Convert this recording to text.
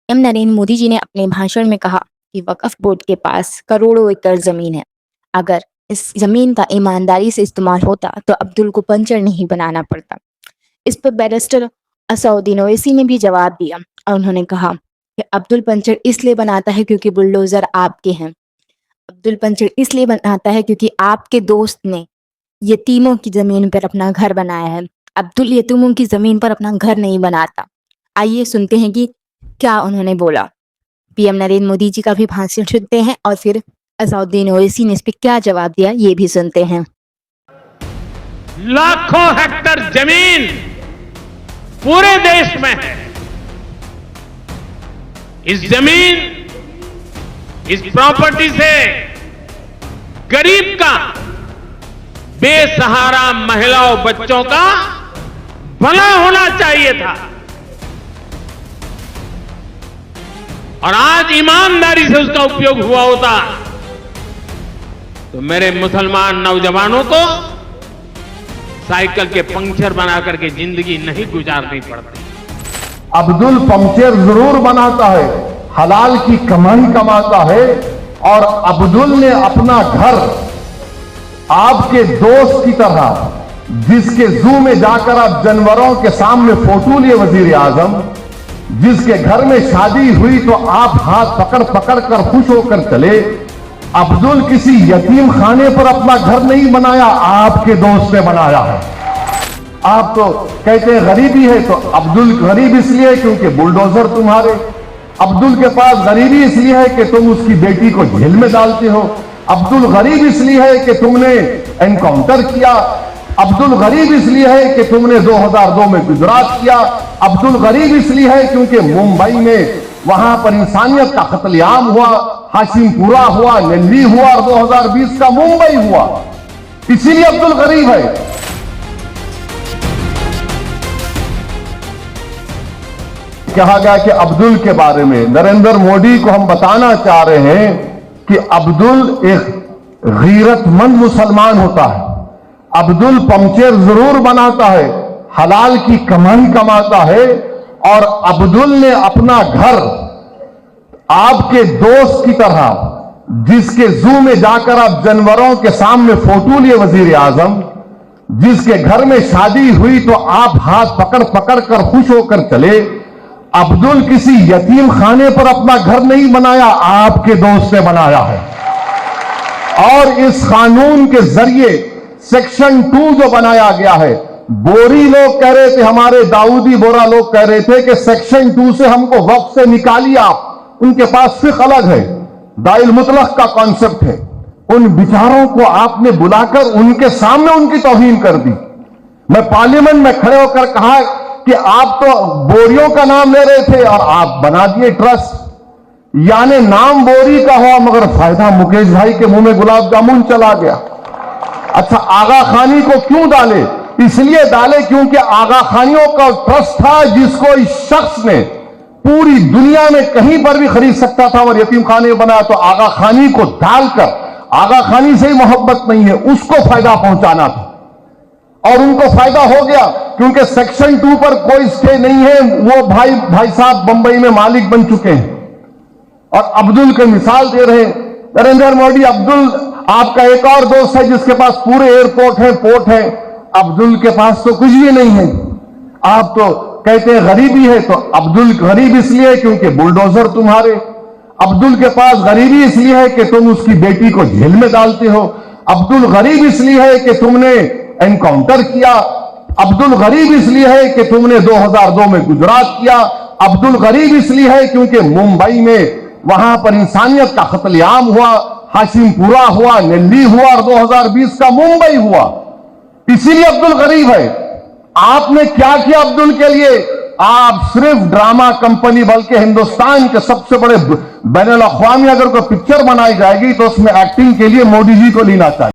PM Narendra Modi ji ने अपने भाषण में कहा कि वक्फ बोर्ड के पास करोड़ों एकड़ जमीन है। अगर इस जमीन का ईमानदारी से इस्तेमाल होता तो अब्दुल को पंचर नहीं बनाना पड़ता। इस पर बैरिस्टर असउद्दीन ओवैसी ने भी जवाब दिया और उन्होंने कहा कि अब्दुल पंचर इसलिए बनाता है क्योंकि बुलडोजर आपके हैं। अब्दुल पंचर इसलिए बनाता है क्योंकि आपके दोस्त ने यतीमों की जमीन पर अपना घर बनाया है। अब्दुल यतीमों की जमीन पर अपना घर नहीं बनाता। आइए सुनते हैं कि क्या उन्होंने बोला। पीएम नरेंद्र मोदी जी का भी भाषण सुनते हैं और फिर असउद्दीन ओवैसी ने इस पर क्या जवाब दिया ये भी सुनते हैं। लाखों हेक्टर जमीन पूरे देश में है। इस जमीन, इस प्रॉपर्टी से गरीब का, बेसहारा महिलाओं बच्चों का भला होना चाहिए था। और आज ईमानदारी से उसका उपयोग हुआ होता तो मेरे मुसलमान नौजवानों को साइकिल के पंक्चर बना करके जिंदगी नहीं गुजारनी पड़ती। अब्दुल पंक्चर जरूर बनाता है, हलाल की कमाई कमाता है। और अब्दुल ने अपना घर आपके दोस्त की तरह, जिसके जू में जाकर आप जानवरों के सामने फोटो लिए वजीर आजम, जिसके घर में शादी हुई तो आप हाथ पकड़ पकड़ कर खुश होकर चले। अब्दुल किसी यतीम खाने पर अपना घर नहीं बनाया, आपके दोस्त ने बनाया है। आप तो कहते हैं गरीबी है, तो अब्दुल गरीब इसलिए क्योंकि बुलडोजर तुम्हारे। अब्दुल के पास गरीबी इसलिए है कि तुम उसकी बेटी को जेल में डालते हो। अब्दुल गरीब इसलिए है कि तुमने एनकाउंटर किया। अब्दुल गरीब इसलिए है कि तुमने 2002 में गुजरात किया। अब्दुल गरीब इसलिए है क्योंकि मुंबई में वहां पर इंसानियत का कत्लेआम हुआ, हाशिमपुरा हुआ, नेल्ली हुआ और 2020 का मुंबई हुआ। इसीलिए अब्दुल गरीब है। कहा गया कि अब्दुल के बारे में नरेंद्र मोदी को हम बताना चाह रहे हैं कि अब्दुल एक गैरतमंद मुसलमान होता है। अब्दुल पंक्चर जरूर बनाता है, हलाल की कमाई कमाता है। और अब्दुल ने अपना घर आपके दोस्त की तरह, जिसके जू में जाकर आप जानवरों के सामने फोटो लिए वजीर आजम, जिसके घर में शादी हुई तो आप हाथ पकड़ पकड़ कर खुश होकर चले। अब्दुल किसी यतीम खाने पर अपना घर नहीं बनाया, आपके दोस्त ने बनाया है। और इस कानून के जरिए सेक्शन 2 जो बनाया गया है, बोरी लोग कह रहे थे, हमारे दाऊदी बोरा लोग कह रहे थे कि सेक्शन 2 से हमको वक्त से निकालिए आप। उनके पास फिक्र अलग है, दाइल मुतलक का कॉन्सेप्ट है। उन बिचारों को आपने बुलाकर उनके सामने उनकी तौहीन कर दी। मैं पार्लियामेंट में खड़े होकर कहा कि आप तो बोरियों का नाम ले रहे थे और आप बना दिए ट्रस्ट। यानी नाम बोरी का हुआ मगर फायदा मुकेश भाई के मुंह में गुलाब जामुन चला गया। अच्छा, आगा खानी को क्यों डाले? इसलिए डाले क्योंकि आगा खानियों का ट्रस्ट था जिसको इस शख्स ने पूरी दुनिया में कहीं पर भी खरीद सकता था और यतीम खाने बनाया। तो आगा खानी को डालकर, आगा खानी से ही मोहब्बत नहीं है, उसको फायदा पहुंचाना था। और उनको फायदा हो गया क्योंकि सेक्शन 2 पर कोई स्टे नहीं है। वो भाई साहब बंबई में मालिक बन चुके हैं। और अब्दुल की मिसाल दे रहे हैं नरेंद्र मोदी। अब्दुल आपका एक और दोस्त है जिसके पास पूरे एयरपोर्ट है, पोर्ट है। अब्दुल के पास तो कुछ भी नहीं है। आप तो कहते हैं गरीबी है, तो अब्दुल गरीब इसलिए क्योंकि बुलडोजर तुम्हारे। अब्दुल के पास गरीबी इसलिए है कि तुम उसकी बेटी को जेल में डालते हो। अब्दुल गरीब इसलिए है कि तुमने एनकाउंटर किया। अब्दुल गरीब इसलिए है कि तुमने 2002 में गुजरात किया। अब्दुल गरीब इसलिए है क्योंकि मुंबई में वहां पर इंसानियत का कत्लेआम हुआ, हाशिमपुरा हुआ, नेल्ली हुआ और 2020 का मुंबई हुआ। इसीलिए अब्दुल गरीब है। आपने क्या किया अब्दुल के लिए? आप सिर्फ ड्रामा कंपनी, बल्कि हिंदुस्तान के सबसे बड़े बैनुल अक़वामी अगर कोई पिक्चर बनाई जाएगी तो उसमें एक्टिंग के लिए मोदी जी को लेना चाहिए।